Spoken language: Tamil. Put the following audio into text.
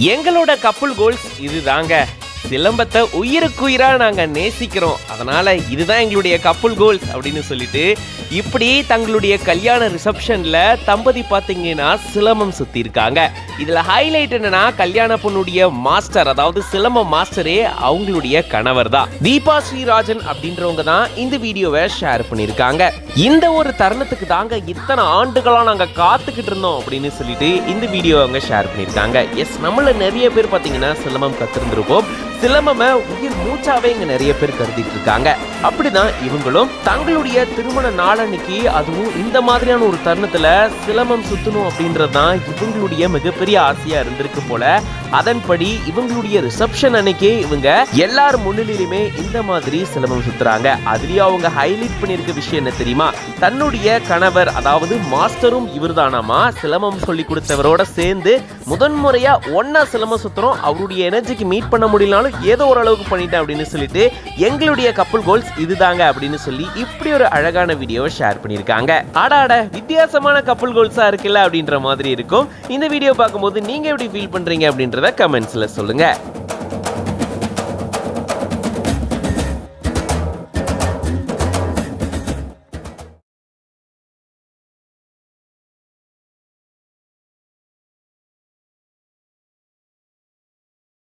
எங்களோட கப்புள் கோல்ஸ் இதுதாங்க. சிலம்பத்தை உயிருக்குயிரா நாங்க நேசிக்கிறோம், அதனால இதுதான் எங்களுடைய கப்புள் கோல்ஸ் அப்படின்னு சொல்லிட்டு இப்படி தங்களுடைய கல்யாண ரிசப்ஷன்ல தம்பதி பாத்தீங்கன்னா சிலம்பம் சுத்தி இருக்காங்க. இதுல ஹைலைட் என்னன்னா, கல்யாண பொண்ணுடைய மாஸ்டர், அதாவது சிலம்பம் மாஸ்டரே அவங்களுடைய கணவர் தான். தீபா ஸ்ரீராஜன் அப்படின்றவங்க தான் இந்த வீடியோவை ஷேர் பண்ணிருக்காங்க. இந்த ஒரு தருணத்துக்கு தாங்க இத்தனை ஆண்டுகளா நாங்க காத்துக்கிட்டு இருந்தோம் அப்படின்னு சொல்லிட்டு இந்த வீடியோ அவங்க ஷேர் பண்ணிருக்காங்க. எஸ், நம்மள நிறைய பேர் பாத்தீங்கன்னா சிலம்பம் கத்திருந்திருப்போம். சிலம்பம உயிர் மூச்சாவே இங்க நிறைய பேர் கருதிட்டு இருக்காங்க. அப்படிதான் இவங்களும் தங்களுடைய திருமண நாளன்னைக்கு, அதுவும் இந்த மாதிரியான ஒரு தருணத்துல சிலம்பம் சுத்தணும் அப்படின்றதுதான் இவங்களுடைய மிகப்பெரிய ஆசையா இருந்திருக்கு போல. அதன்படி இவங்களுடைய ரிசப்ஷன் அன்னைக்கு இவங்க எல்லார் முன்னிலையுமே இந்த மாதிரி சிலம்பம் சுத்துறாங்க. அதுலயும் அவங்க ஹைலைட் பண்ணிருக்க விஷயம் என்ன தெரியுமா? தன்னுடைய கணவர், அதாவது மாஸ்டரும் இவர் தானாமா, சிலம்பம் சொல்லி கொடுத்தவரோட சேர்ந்து முதன்முறையா ஒன்னா சிலம்பம் சுத்துறோம். அவருடைய எனர்ஜிக்கு மீட் பண்ண முடியலனாலும் ஏதோ ஒரு அளவுக்கு பண்ணிட்டேன் அப்படின்னு சொல்லிட்டு எங்களுடைய கப்புள் கோல்ஸ் இதுதாங்க அப்படின்னு சொல்லி இப்படி ஒரு அழகான வீடியோவை ஷேர் பண்ணியிருக்காங்க. ஆடாட வித்தியாசமான கப்புள் கோல்ஸா இருக்குல்ல அப்படின்ற மாதிரி இருக்கும். இந்த வீடியோ பார்க்கும்போது நீங்க எப்படி ஃபீல் பண்றீங்க அப்படின்றத கமெண்ட்ஸ்ல சொல்லுங்க.